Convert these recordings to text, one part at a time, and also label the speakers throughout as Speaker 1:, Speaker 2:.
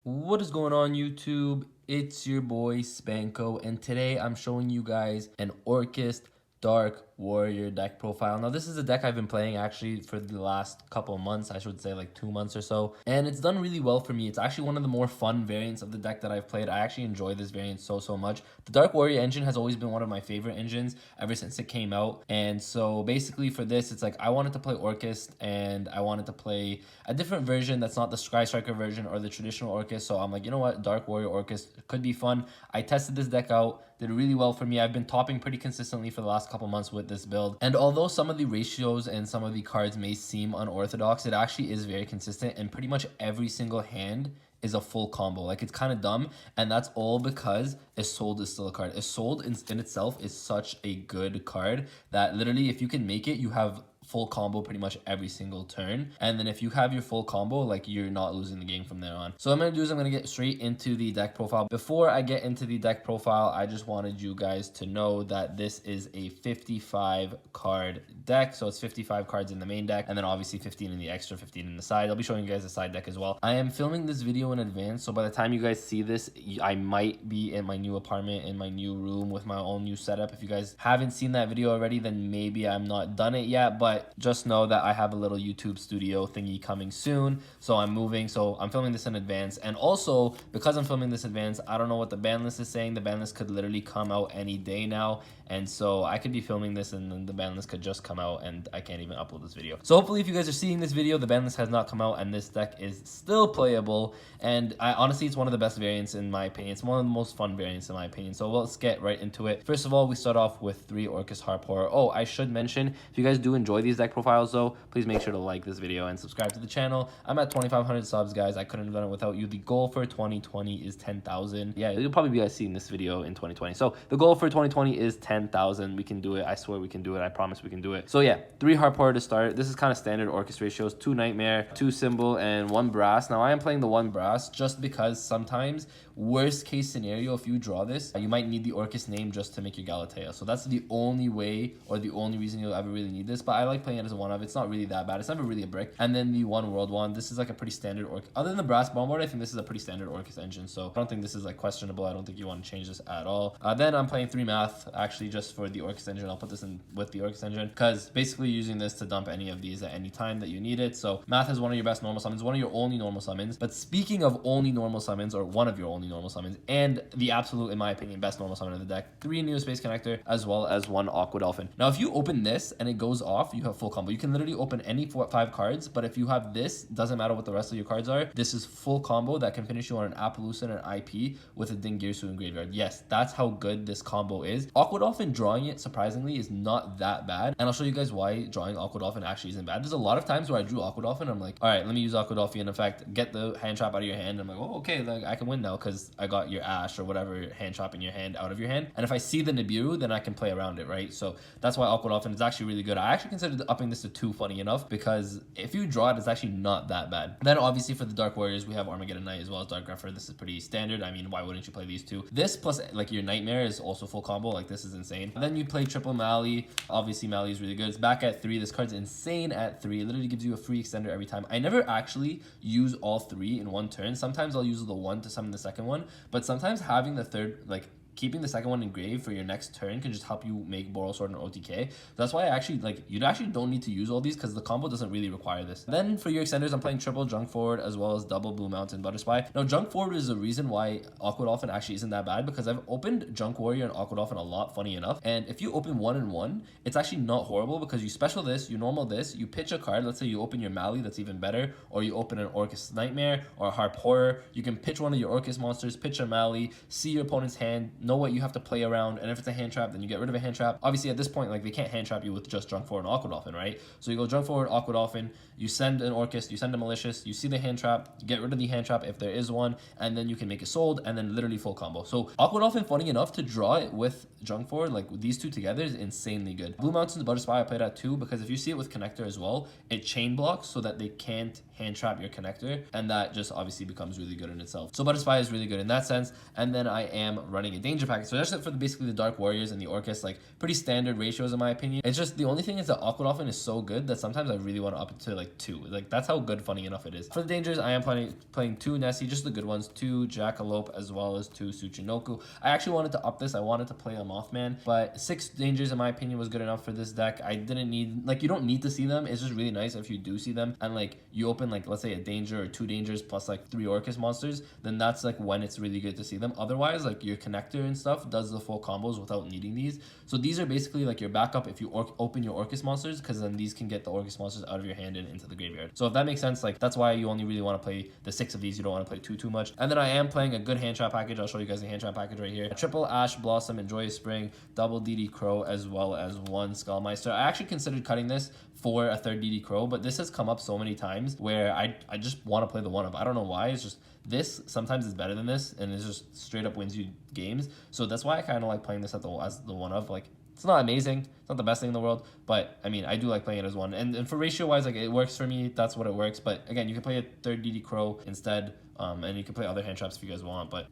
Speaker 1: What is going on, YouTube? It's your boy Spanko, and today I'm showing you guys an Orcust Dark Warrior deck profile. Now, this is a deck I've been playing actually for the last couple of months, I should say like 2 months or so, and it's done really well for me. It's actually one of the more fun variants of the deck that I've played. I actually enjoy this variant so much. The Dark Warrior engine has always been one of my favorite engines ever since it came out, and so basically for this, it's like I wanted to play Orcust, and I wanted to play a different version that's not the Sky Striker version or the traditional Orcust, so I'm like, you know what, Dark Warrior Orcust could be fun. I tested this deck out, did really well for me. I've been topping pretty consistently for the last couple months with this build. And although some of the ratios and some of the cards may seem unorthodox, it actually is very consistent, and pretty much every single hand is a full combo. Like, it's kind of dumb, and that's all because Isolde is still a card. Isolde in itself is such a good card that literally if you can make it, you have full combo pretty much every single turn. And then if you have your full combo, like, you're not losing the game from there on. So what I'm gonna do is I'm gonna get straight into the deck profile. Before I get into the deck profile, I just wanted you guys to know that this is a 55 card deck. So it's 55 cards in the main deck, and then obviously 15 in the extra, 15 in the side. I'll be showing you guys the side deck as well. I am filming this video in advance, so by the time you guys see this, I might be in my new apartment, in my new room with my own new setup. If you guys haven't seen that video already, then maybe I'm not done it yet, but just know that I have a little YouTube studio thingy coming soon. So I'm moving, so I'm filming this in advance. And also, because I'm filming this in advance, I don't know what the ban list is saying. The ban list could literally come out any day now. And so I could be filming this and then the ban list could just come out and I can't even upload this video. So hopefully if you guys are seeing this video, the ban list has not come out and this deck is still playable. And honestly, it's one of the best variants in my opinion. It's one of the most fun variants in my opinion. So let's get right into it. First of all, we start off with 3 Orcust Harp Horror. Oh, I should mention, if you guys do enjoy these deck profiles though, please make sure to like this video and subscribe to the channel. I'm at 2,500 subs, guys. I couldn't have done it without you. The goal for 2020 is 10,000. Yeah, you'll probably be seeing this video in 2020. So the goal for 2020 is 10,000. We can do it. I swear we can do it. I promise we can do it. So yeah, 3 Harp Horror to start. This is kind of standard Orcust ratios: 2 Nightmare, 2 Symbol, and 1 Brass. Now I am playing the 1 Brass just because sometimes, worst case scenario, if you draw this, you might need the Orcust name just to make your Galatea. So that's the only way or the only reason you'll ever really need this. But I like playing it as a 1-of. It's not really that bad. It's never really a brick. And then the 1 World Wand. This is like a pretty standard Orcust. Other than the Brass Bombard, I think this is a pretty standard Orcust engine. So I don't think this is like questionable. I don't think you want to change this at all. Then I'm playing 3 Math, actually just for the Orcust engine. I'll put this in with the Orcust engine because basically using this to dump any of these at any time that you need it. So Math is one of your best normal summons, one of your only normal summons. But speaking of only normal summons, or one of your only normal summons, and the absolute, in my opinion, best normal summon of the deck, 3 Neo Space Connector, as well as 1 Aqua Dolphin. Now, if you open this and it goes off, you have full combo. You can literally open any 5 cards, but if you have this, doesn't matter what the rest of your cards are, this is full combo that can finish you on an Appaloosa and an IP with a Dingirsu in graveyard. Yes, that's how good this combo is. Aqua Dolphin drawing it, surprisingly, is not that bad, and I'll show you guys why drawing Aqua Dolphin actually isn't bad. There's a lot of times where I drew Aqua Dolphin, I'm like, all right, let me use Aqua Dolphin, in fact, get the hand trap out of your hand. I'm like, oh, okay, like I can win now because I got your Ash or whatever hand trap in your hand out of your hand, and if I see the Nibiru, then I can play around it, right? So that's why Aqua Dolphin is actually really good. I actually considered upping this to 2, funny enough, because if you draw it, it's actually not that bad. Then obviously for the Dark Warriors, we have Armageddon Knight as well as Dark Grepher. This is pretty standard. I mean, why wouldn't you play these 2? This plus like your Nightmare is also full combo. Like, this is insane. And then you play triple Mali. Obviously Mali is really good. It's back at 3. This card's insane at 3. It literally gives you a free extender every time. I never actually use all 3 in one turn. Sometimes I'll use the 1 to summon the second one, but sometimes having the third, like keeping the second one engraved for your next turn, can just help you make Boral Sword and OTK. That's why I actually, like, you actually don't need to use all these because the combo doesn't really require this. Then for your extenders, I'm playing triple Junk Forward as well as double Blue Mountain Butterspy. Now, Junk Forward is the reason why Aqua Dolphin actually isn't that bad, because I've opened Junk Warrior and Aqua Dolphin a lot, funny enough. And if you open 1 and 1, it's actually not horrible because you special this, you normal this, you pitch a card. Let's say you open your Mali, that's even better, or you open an Orcust Nightmare or a Harp Horror. You can pitch one of your Orcust monsters, pitch a Mali, see your opponent's hand, know what you have to play around, and if it's a hand trap, then you get rid of a hand trap. Obviously at this point, like, they can't hand trap you with just Junk Forward and Aqua Dolphin, right? So you go Junk Forward, Aqua Dolphin, you send an Orcust, you send a Malicious, you see the hand trap, you get rid of the hand trap if there is one, and then you can make it sold, and then literally full combo. So Aqua Dolphin, funny enough, to draw it with Junk Forward, like these 2 together, is insanely good. Blue Mountains Butterspy I played at 2 because if you see it with Connector as well, it chain blocks so that they can't hand trap your Connector, and that just obviously becomes really good in itself. So Butterspy is really good in that sense. And then I am running a Danger danger package. So that's for basically the Dark Warriors and the Orcust, like pretty standard ratios in my opinion. It's just the only thing is that Aqua Dolphin is so good that sometimes I really want to up it to like 2. Like that's how good, funny enough, it is. For the dangers, I am playing 2 Nessie, just the good ones, 2 Jackalope as well as 2 Tsuchinoku. I actually wanted to up this. I wanted to play a Mothman, but 6 dangers in my opinion was good enough for this deck. I didn't need, like, you don't need to see them. It's just really nice if you do see them and like you open like, let's say, a danger or 2 dangers plus like 3 Orcust monsters, then that's like when it's really good to see them. Otherwise, like your connector and stuff does the full combos without needing these. So these are basically like your backup if you open your Orcust monsters, because then these can get the Orcust monsters out of your hand and into the graveyard. So if that makes sense, like that's why you only really want to play the 6 of these. You don't want to play too much. And then I am playing a good hand trap package. I'll show you guys the hand trap package right here. A triple Ash Blossom and Joyous Spring, double DD Crow, as well as 1 Skullmeister. I actually considered cutting this for a 3rd DD Crow, but this has come up so many times where I just want to play the 1-up. I don't know why. It's just this sometimes is better than this, and it just straight up wins you games. So that's why I kind of like playing this as the 1-up. Like, it's not amazing, it's not the best thing in the world, but I mean, I do like playing it as 1. And for ratio wise, like, it works for me. That's what it works. But again, you can play a 3rd DD Crow instead. And you can play other hand traps if you guys want, but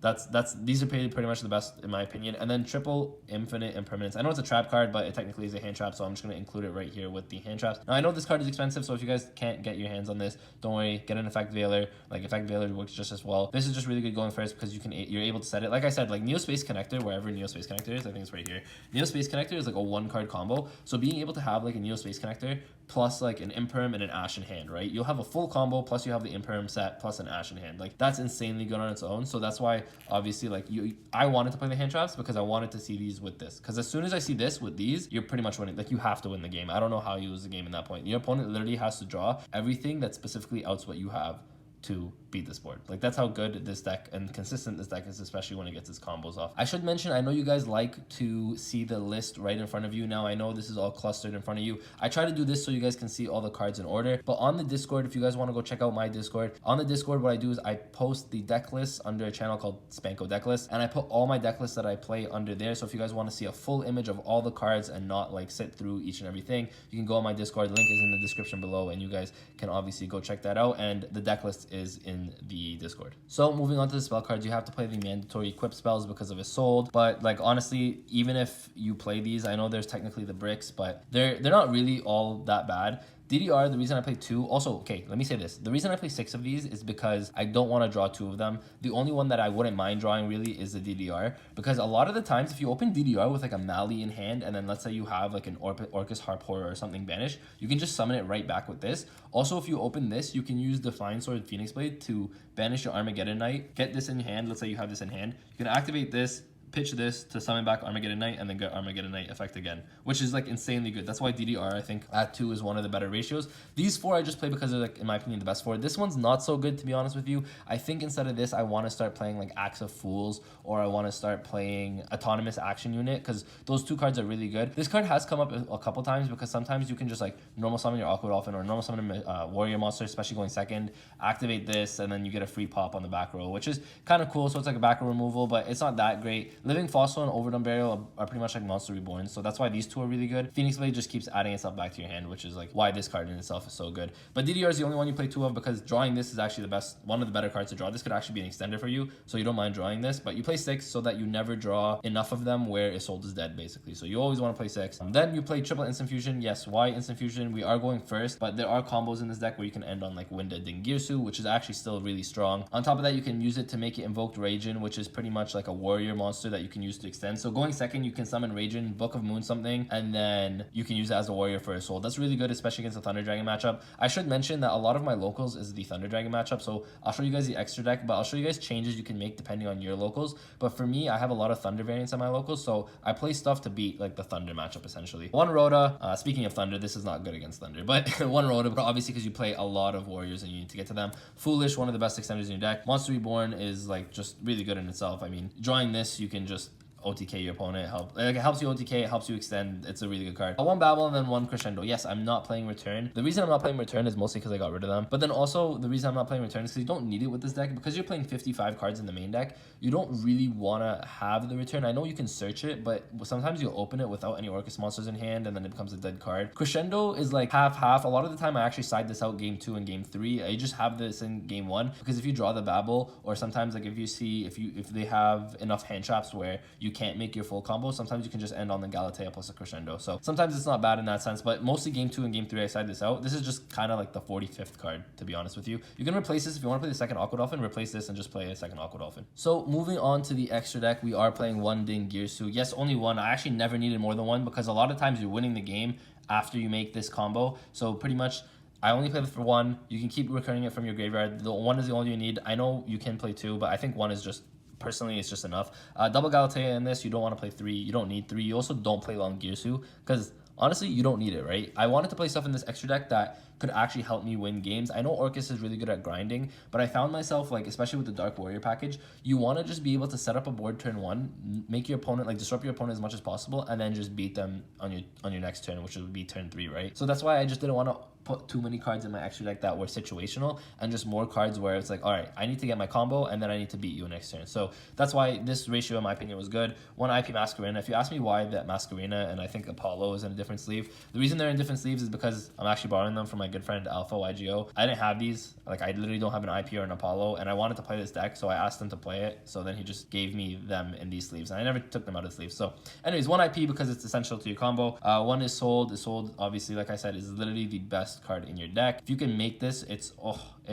Speaker 1: these are pretty much the best in my opinion. And then triple Infinite Impermanence. I know it's a trap card, but it technically is a hand trap, so I'm just going to include it right here with the hand traps. Now I know this card is expensive, so if you guys can't get your hands on this, don't worry, get an Effect Veiler. Like, Effect Veiler works just as well. This is just really good going first because you're able to set it. Like I said, like Neo Space Connector, wherever Neo Space Connector is, I think it's right here. Neo Space Connector is like a 1-card combo, so being able to have like a Neo Space Connector plus like an Imperm and an Ash in hand, right? You'll have a full combo plus you have the Imperm set plus an Ash in hand. Like, that's insanely good on its own. So that's why obviously like I wanted to play the hand traps because I wanted to see these with this, because as soon as I see this with these, you're pretty much winning. Like, you have to win the game. I don't know how you lose the game in that point. Your opponent literally has to draw everything that specifically outs what you have to beat this board. Like, that's how good this deck and consistent this deck is, especially when it gets its combos off. I should mention, I know you guys like to see the list right in front of you. Now I know this is all clustered in front of you. I try to do this so you guys can see all the cards in order, but on the Discord, if you guys want to go check out my Discord, on the Discord what I do is I post the deck list under a channel called Spanko Deck List, and I put all my deck lists that I play under there. So if you guys want to see a full image of all the cards and not like sit through each and everything, you can go on my Discord. Link is in the description below, and you guys can obviously go check that out, and the deck list is in the Discord. So moving on to the spell cards, you have to play the mandatory equip spells because of Isolde, but like honestly, even if you play these, I know there's technically the bricks, but they're not really all that bad. DDR, the reason I play 2, also, okay, let me say this. The reason I play 6 of these is because I don't want to draw 2 of them. The only one that I wouldn't mind drawing really is the DDR, because a lot of the times if you open DDR with like a Mali in hand, and then let's say you have like an Orcust Harp Horror or something banished, you can just summon it right back with this. Also, if you open this, you can use Defiant Sword Phoenix Blade to banish your Armageddon Knight, get this in hand, let's say you have this in hand, you can activate this, pitch this to summon back Armageddon Knight, and then get Armageddon Knight effect again, which is like insanely good. That's why DDR, I think, at 2 is one of the better ratios. These 4 I just play because they're, like, in my opinion, the best 4. This one's not so good, to be honest with you. I think instead of this, I want to start playing like Axe of Fools, or I want to start playing Autonomous Action Unit, because those 2 cards are really good. This card has come up a couple times because sometimes you can just like normal summon your Aqua Dolphin or normal summon a Warrior Monster, especially going second, activate this, and then you get a free pop on the back row, which is kind of cool. So it's like a back row removal, but it's not that great. Living Fossil and Overdone Burial are pretty much like Monster Reborn, so that's why these 2 are really good. Phoenix Blade just keeps adding itself back to your hand, which is like why this card in itself is so good. But DDR is the only one you play 2 of, because drawing this is actually the best, one of the better cards to draw. This could actually be an extender for you, so you don't mind drawing this, but you play 6 so that you never draw enough of them where Isolde is dead, basically. So you always want to play 6. Then you play triple Instant Fusion. Yes, why Instant Fusion? We are going first, but there are combos in this deck where you can end on like Winda Dingirsu, which is actually still really strong. On top of that, you can use it to make it Invoked Raijin, which is pretty much like a warrior monster that you can use to extend. So going second, you can summon Raijin, Book of Moon something, and then you can use it as a warrior for Isolde. That's really good, especially against the Thunder Dragon matchup. I should mention that a lot of my locals is the Thunder Dragon matchup, so I'll show you guys the extra deck, but I'll show you guys changes you can make depending on your locals. But for me, I have a lot of Thunder variants on my locals, so I play stuff to beat like the Thunder matchup essentially. 1 Rhoda, speaking of Thunder, this is not good against Thunder, but 1 Rhoda, but obviously because you play a lot of warriors and you need to get to them. Foolish, one of the best extenders in your deck. Monster Reborn is like just really good in itself. I mean, drawing this, you can just OTK your opponent. It helps you OTK, it helps you extend. It's a really good card. 1 Babel and then 1 Crescendo. Yes, I'm not playing Return. The reason I'm not playing Return is mostly because I got rid of them. But then also the reason I'm not playing Return is because you don't need it with this deck. Because you're playing 55 cards in the main deck, you don't really want to have the Return. I know you can search it, but sometimes you'll open it without any Orcust monsters in hand, and then it becomes a dead card. Crescendo is like half-half. A lot of the time I actually side this out game 2 and game 3. I just have this in game 1 because if you draw the Babel, or sometimes like if you see if they have enough hand traps where you can't make your full combo, sometimes you can just end on the Galatea plus a crescendo. So sometimes it's not bad in that sense, but mostly game 2 and game 3 I side this out. This is just kind of like the 45th card, to be honest with you. You can replace this if you want to play the second Aqua Dolphin, replace this and just play a second Aqua Dolphin. So moving on to the extra deck, we are playing one Ding Girsu. Yes, only one. I actually never needed more than one because a lot of times you're winning the game after you make this combo. So pretty much I only play for one. You can keep recurring it from your graveyard. The one is the only you need. I know you can play two, but I think one is just, personally, it's just enough. Double Galatea in this, you don't want to play three. You don't need three. You also don't play Long Girsu because honestly, you don't need it, right? I wanted to play stuff in this extra deck that could actually help me win games. I know Orcust is really good at grinding, but I found myself, like, especially with the Dark Warrior package, you want to just be able to set up a board turn 1, make your opponent, like, disrupt your opponent as much as possible, and then just beat them on your next turn, which would be turn 3, right? So that's why I just didn't want to put too many cards in my extra deck that were situational, and just more cards where it's like, all right, I need to get my combo, and then I need to beat you next turn. So that's why this ratio, in my opinion, was good. One IP Masquerena. If you ask me why that Masquerena and I think Apollo is in a different sleeve, the reason they're in different sleeves is because I'm actually borrowing them from my good friend Alpha YGO. I didn't have these. Like, I literally don't have an IP or an Apollo, and I wanted to play this deck, so I asked him to play it. So then he just gave me them in these sleeves, and I never took them out of the sleeves. So anyways, one IP because it's essential to your combo. One is sold. Is sold, obviously, like I said, is literally the best card in your deck. If you can make this, it's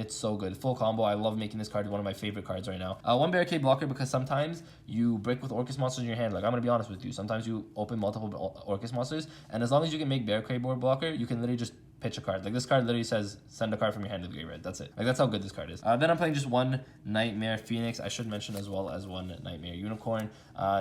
Speaker 1: so good. Full combo. I love making this card. One of my favorite cards right now. One barricade blocker because sometimes you break with Orcust monsters in your hand. Like, I'm gonna be honest with you. Sometimes you open multiple Orcust monsters, and as long as you can make barricade board blocker, you can literally just pitch a card. Like, this card literally says send a card from your hand to the graveyard. That's it. Like, that's how good this card is. Then I'm playing just one Nightmare Phoenix. I should mention as well as one Nightmare Unicorn.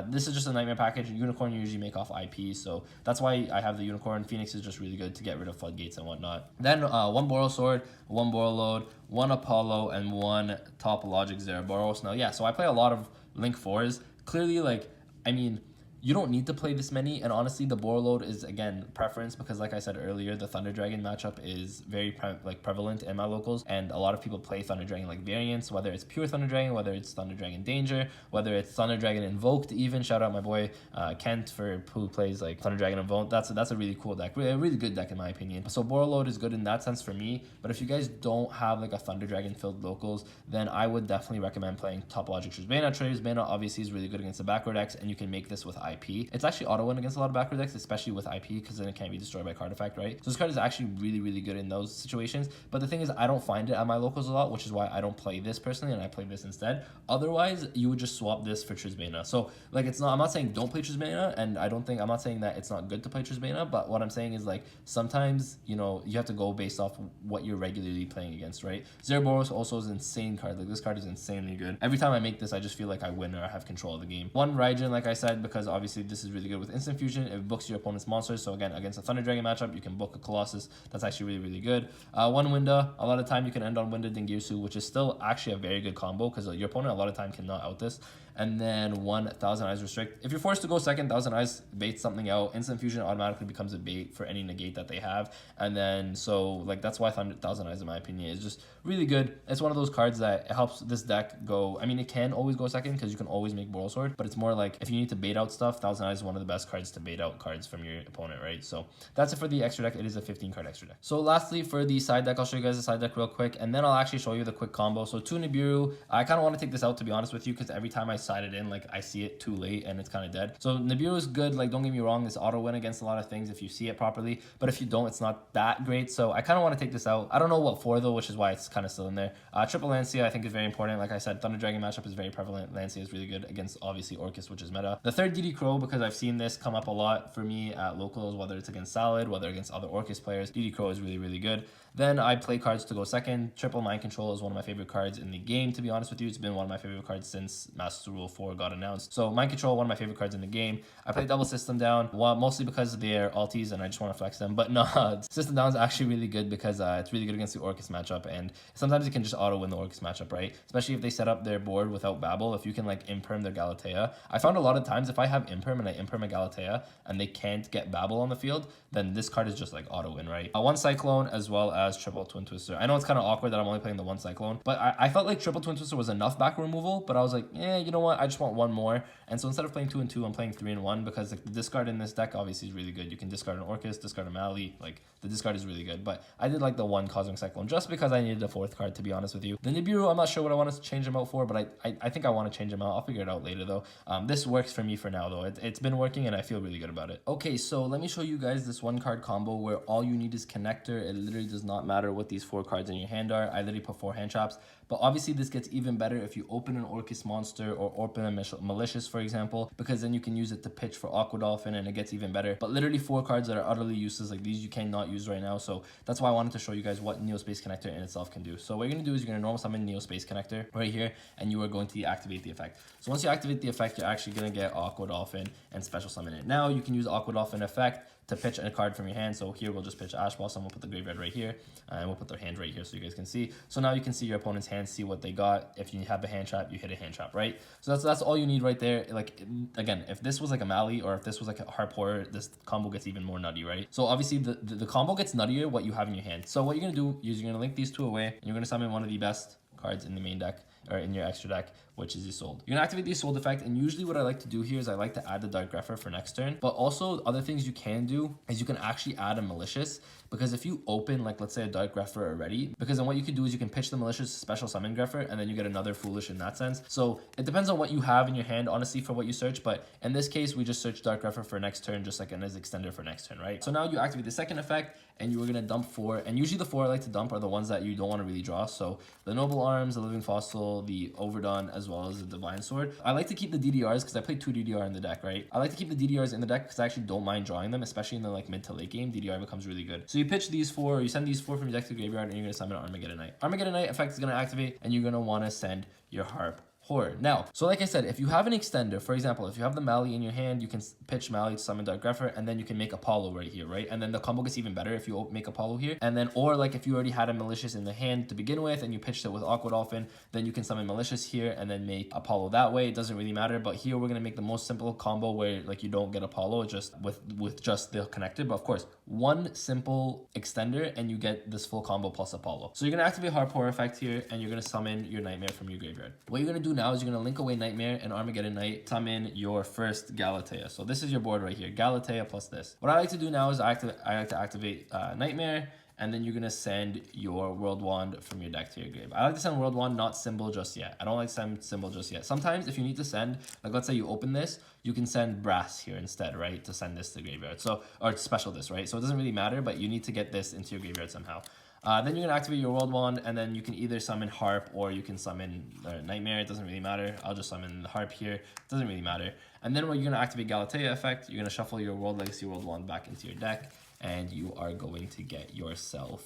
Speaker 1: This is just a Nightmare package. Unicorn you usually make off IP, so that's why I have the Unicorn. Phoenix is just really good to get rid of floodgates and whatnot. Then one Boral Sword, one Boral Load, one Apollo, and one Topologic Zeraboros. Now, yeah, so I play a lot of Link 4s. Clearly, like, I mean, you don't need to play this many, and honestly, the Boar Load is, again, preference because, like I said earlier, the Thunder Dragon matchup is very prevalent in my locals, and a lot of people play Thunder Dragon like variants, whether it's pure Thunder Dragon, whether it's Thunder Dragon Danger, whether it's Thunder Dragon Invoked even. Shout out my boy Kent for who plays like Thunder Dragon Invoked. That's a really cool deck, a really good deck in my opinion. So Boar Load is good in that sense for me, but if you guys don't have like a Thunder Dragon filled locals, then I would definitely recommend playing Topologic Trisbana. Trisbana obviously is really good against the backward decks, and you can make this with IP. It's actually auto win against a lot of backward decks, especially with IP, because then it can't be destroyed by card effect, right? So this card is actually really, really good in those situations. But the thing is, I don't find it at my locals a lot, which is why I don't play this personally, and I play this instead. Otherwise, you would just swap this for Trisbana. So like, it's not, I'm not saying don't play Trisbana, and I'm not saying that it's not good to play Trisbana, but what I'm saying is, like, sometimes, you know, you have to go based off what you're regularly playing against, right? Zeraboros also is an insane card. Like, this card is insanely good. Every time I make this, I just feel like I win or I have control of the game. One Raijin, like I said, because obviously this is really good with instant fusion. It books your opponent's monsters. So again, against a Thunder Dragon matchup, you can book a Colossus. That's actually really, really good. One Winda. A lot of time you can end on Winda Dingirsu, which is still actually a very good combo because your opponent a lot of time cannot out this. And then one Thousand Eyes Restrict. If you're forced to go second, Thousand Eyes baits something out. Instant fusion automatically becomes a bait for any negate that they have. And then, so like, that's why Thousand Eyes, in my opinion, is just really good. It's one of those cards that it helps this deck go. I mean, it can always go second because you can always make Boral Sword, but it's more like if you need to bait out stuff, Thousand Eyes is one of the best cards to bait out cards from your opponent, right? So that's it for the extra deck. It is a 15 card extra deck. So lastly, for the side deck, I'll show you guys the side deck real quick, and then I'll actually show you the quick combo. So two Nibiru. I kind of want to take this out, to be honest with you, because every time I side it in, like, I see it too late and it's kind of dead. So Nibiru is good. Like, don't get me wrong, this auto win against a lot of things if you see it properly, but if you don't, it's not that great. So I kind of want to take this out. I don't know what for though, which is why it's kind of still in there. Triple Lancia I think is very important. Like I said, Thunder Dragon matchup is very prevalent. Lancia is really good against obviously Orcust, which is meta. The third DD Crow, because I've seen this come up a lot for me at locals, whether it's against Salad, whether against other Orcust players. DD Crow is really, really good. Then I play cards to go second. Triple Mind Control is one of my favorite cards in the game, to be honest with you. It's been one of my favorite cards since Master Rule 4 got announced. So Mind Control, one of my favorite cards in the game. I play Double System Down, mostly because they're alties and I just want to flex them. But no, System Down is actually really good because it's really good against the Orcust matchup, and sometimes you can just auto win the Orcust matchup, right? Especially if they set up their board without Babel. If you can like imperm their Galatea. I found a lot of times if I have Imperm and I Imperm a Galatea and they can't get Babel on the field, then this card is just like auto win, right? One Cyclone as well as triple Twin Twister. I know it's kind of awkward that I'm only playing the one Cyclone, but I felt like triple Twin Twister was enough back removal, but I was like, you know what? I just want one more. And so instead of playing 2 and 2, I'm playing 3 and 1 because like, the discard in this deck obviously is really good. You can discard an Orcust, discard a Mally, like the discard is really good. But I did like the one Cosmic Cyclone just because I needed a 4th card, to be honest with you. The Nibiru, I'm not sure what I want to change him out for, but I think I want to change him out. I'll figure it out later though. This works for me for now though. It's been working and I feel really good about it. Okay, so let me show you guys this 1 card combo where all you need is connector. It literally does not matter what these 4 cards in your hand are. I literally put 4 hand traps. But obviously this gets even better if you open an Orcust monster or open a Malicious, for example, because then you can use it to pitch for Aqua Dolphin and it gets even better. But literally 4 cards that are utterly useless like these you cannot use right now. So that's why I wanted to show you guys what Neo Space Connector in itself can do. So what you're going to do is you're going to normal summon Neo Space Connector right here and you are going to deactivate the effect. So once you activate the effect, you're actually going to get Aqua Dolphin and special summon it. Now you can use Aqua Dolphin effect to pitch a card from your hand. So here we'll just pitch Ash Blossom, we'll put the graveyard right here, and we'll put their hand right here so you guys can see. So now you can see your opponent's hand, see what they got. If you have a hand trap, you hit a hand trap, right? So that's all you need right there. Like, again, if this was like a Mally or if this was like a Harp Horror, this combo gets even more nutty, right? So obviously the combo gets nuttier what you have in your hand. So what you're gonna do is you're gonna link these 2 away and you're gonna summon one of the best cards in the main deck or in your extra deck, which is Isolde. You're gonna activate the Isolde effect, and usually what I like to do here is I like to add the Dark Grepher for next turn. But also other things you can do is you can actually add a Malicious, because if you open like let's say a Dark Grepher already, because then what you can do is you can pitch the Malicious special summon Grepher and then you get another Foolish in that sense. So it depends on what you have in your hand honestly for what you search, but in this case we just search Dark Grepher for next turn just like an as extender for next turn, right? So now you activate the second effect and you are gonna dump 4, and usually the 4 I like to dump are the ones that you don't want to really draw. So the Noble Arms, the Living Fossil, the Overdone, as well as the Divine Sword. I like to keep the DDRs because I play 2 DDR in the deck, right? I like to keep the DDRs in the deck because I actually don't mind drawing them, especially in the like mid to late game. DDR becomes really good. So you pitch these 4, you send these 4 from your deck to the graveyard, and you're gonna summon Armageddon Knight. Armageddon Knight effect is gonna activate, and you're gonna want to send your Harp Horror. Now, so like I said, if you have an extender, for example, if you have the Mally in your hand, you can pitch Mally to summon Dark Grepher, and then you can make Apollo right here, right? And then the combo gets even better if you make Apollo here. And then, or like if you already had a Malicious in the hand to begin with, and you pitched it with Aqua Dolphin, then you can summon Malicious here, and then make Apollo that way. It doesn't really matter, but here we're gonna make the most simple combo where like you don't get Apollo, just with just the connected. But of course, 1 simple extender, and you get this full combo plus Apollo. So you're gonna activate Harp Horror effect here, and you're gonna summon your Nightmare from your graveyard. What you're gonna do now is you're gonna link away Nightmare and Armageddon Knight, summon your first Galatea. So this is your board right here, Galatea plus this. What I like to do now is I like to activate Nightmare, and then you're gonna send your World Wand from your deck to your grave. I like to send World Wand, not Symbol just yet. I don't like to send Symbol just yet. Sometimes if you need to send, like let's say you open this, you can send Brass here instead, right? To send this to the graveyard. So, or special this, right? So it doesn't really matter, but you need to get this into your graveyard somehow. Then you're gonna activate your World Wand, and then you can either summon Harp or you can summon Nightmare. It doesn't really matter. I'll just summon the Harp here. It doesn't really matter. And then when you're gonna activate Galatea effect, you're gonna shuffle your World Legacy World Wand back into your deck, and you are going to get yourself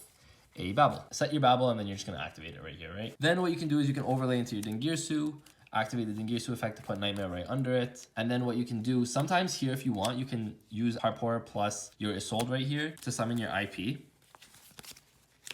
Speaker 1: a Babel. Set your Babel, and then you're just gonna activate it right here, right? Then what you can do is you can overlay into your Dingirsu, activate the Dingirsu effect to put Nightmare right under it. And then what you can do, sometimes here if you want, you can use Harp Horror plus your Isolde right here to summon your IP.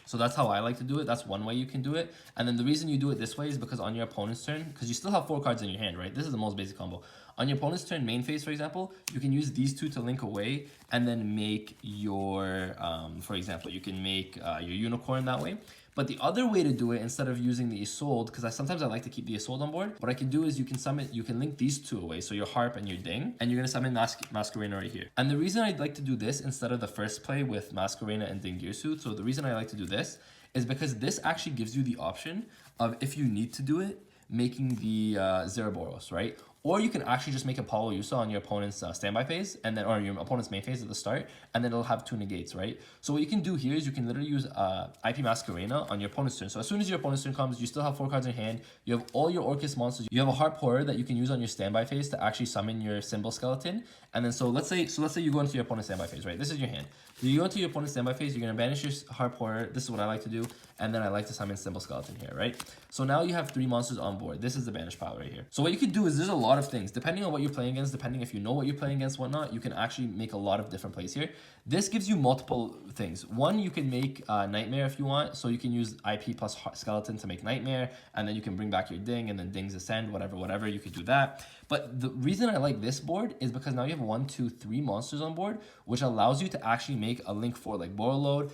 Speaker 1: So that's how I like to do it. That's one way you can do it. And then the reason you do it this way is because on your opponent's turn, because you still have 4 cards in your hand, right? This is the most basic combo. On your opponent's turn, main phase, for example, you can use these 2 to link away and then make your, for example, you can make your Unicorn that way. But the other way to do it, instead of using the Isolde, because sometimes I like to keep the Isolde on board, what I can do is you can link these 2 away, so your Harp and your Ding, and you're going to summon Masquerena right here. And the reason I'd like to do this instead of the first play with Masquerena and Dingirsu, so the reason I like to do this is because this actually gives you the option of, if you need to do it, making the Zeraboros, right? Or you can actually just make Apollo Yusa on your opponent's standby phase, and then, or your opponent's main phase at the start, and then it'll have 2 negates, right? So what you can do here is you can literally use IP Masquerena on your opponent's turn. So as soon as your opponent's turn comes, you still have 4 cards in hand. You have all your Orcust monsters. You have a Harp Horror that you can use on your standby phase to actually summon your Symbol Skeleton. And then so let's say you go into your opponent's standby phase, right? This is your hand. So you go into your opponent's standby phase, you're gonna banish your Harp Horror. This is what I like to do, and then I like to summon Symbol Skeleton here, right? So now you have 3 monsters on board. This is the banish pile right here. So what you can do is there's a lot lot of things. Depending on what you're playing against, depending if you know what you're playing against, whatnot, you can actually make a lot of different plays here. This gives you multiple things. One, you can make Nightmare if you want. So you can use IP plus Skeleton to make Nightmare, and then you can bring back your Ding, and then Dings Ascend, whatever, you could do that. But the reason I like this board is because now you have 1, 2, 3 monsters on board, which allows you to actually make a link for like Borreload,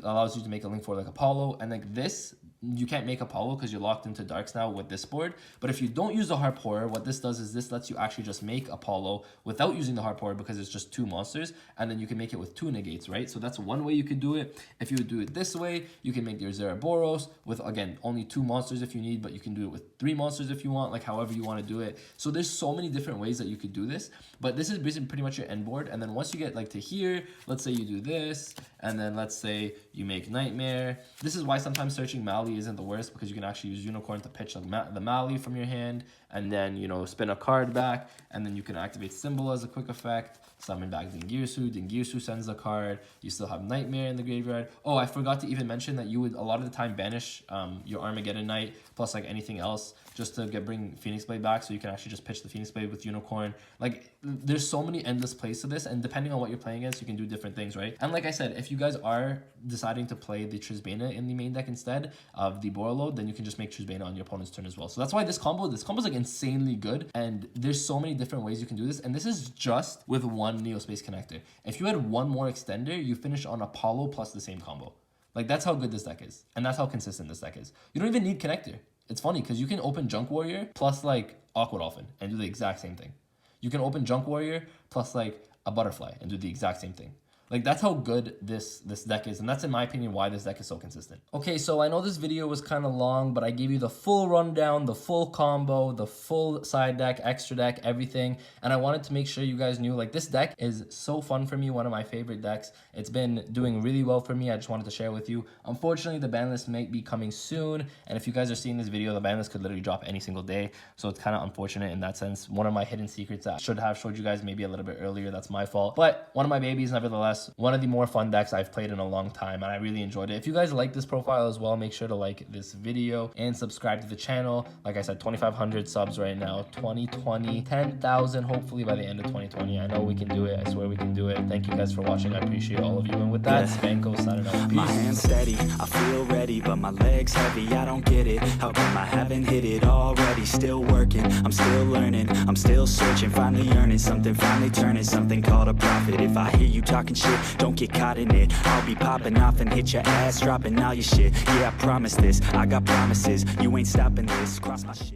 Speaker 1: allows you to make a link for like Apollo, and like this, you can't make Apollo because you're locked into darks now with this board. But if you don't use the Harp Horror, what this does is this lets you actually just make Apollo without using the Harp Horror because it's just 2 monsters, and then you can make it with 2 negates, right? So that's one way you could do it. If you would do it this way, you can make your Zeraboros with, again, only 2 monsters if you need, but you can do it with 3 monsters if you want, like however you want to do it. So there's so many different ways that you could do this, but this is basically pretty much your end board. And then once you get like to here, let's say you do this, and then let's say you make Nightmare. This is why sometimes searching Mali isn't the worst, because you can actually use Unicorn to pitch like the Mali from your hand, and then, you know, spin a card back, and then you can activate Symbol as a quick effect, summon back Dingirsu. Dingirsu sends the card. You still have Nightmare in the graveyard. Oh, I forgot to even mention that you would a lot of the time banish your Armageddon Knight plus like anything else just to bring Phoenix Blade back, so you can actually just pitch the Phoenix Blade with Unicorn. Like, there's so many endless plays to this, and depending on what you're playing against, you can do different things, right? And like I said, if you guys are deciding to play the Trizbana in the main deck instead of the Borreload, then you can just make Trizbana on your opponent's turn as well. So that's why this combo is like insanely good, and there's so many different ways you can do this, and this is just with 1 Neospace connector. If you had 1 more extender, you finish on Apollo plus the same combo. Like, that's how good this deck is, and that's how consistent this deck is. You don't even need connector. It's funny because you can open Junk Warrior plus like Aqua Dolphin and do the exact same thing. You can open Junk Warrior plus like a Butterfly and do the exact same thing. Like, that's how good this deck is, and that's, in my opinion, why this deck is so consistent. Okay, so I know this video was kind of long, but I gave you the full rundown, the full combo, the full side deck, extra deck, everything, and I wanted to make sure you guys knew, like, this deck is so fun for me, one of my favorite decks. It's been doing really well for me. I just wanted to share with you. Unfortunately, the ban list might be coming soon, and if you guys are seeing this video, the ban list could literally drop any single day, so it's kind of unfortunate in that sense. One of my hidden secrets that I should have showed you guys maybe a little bit earlier, that's my fault, but one of my babies, nevertheless. One of the more fun decks I've played in a long time, and I really enjoyed it. If you guys like this profile as well, make sure to like this video and subscribe to the channel. Like I said, 2,500 subs right now, 2020, 10,000 hopefully by the end of 2020. I know we can do it. I swear we can do it. Thank you guys for watching. I appreciate all of you. And with that, Spanko signing out. Peace.
Speaker 2: My hands steady, I feel ready, but my legs heavy. I don't get it. How come I haven't hit it already? Still working, I'm still learning, I'm still searching, finally earning something, finally turning something called a profit. If I hear you talking shit, don't get caught in it. I'll be popping off and hit your ass, dropping all your shit. Yeah, I promise this, I got promises. You ain't stopping this, cross my shit.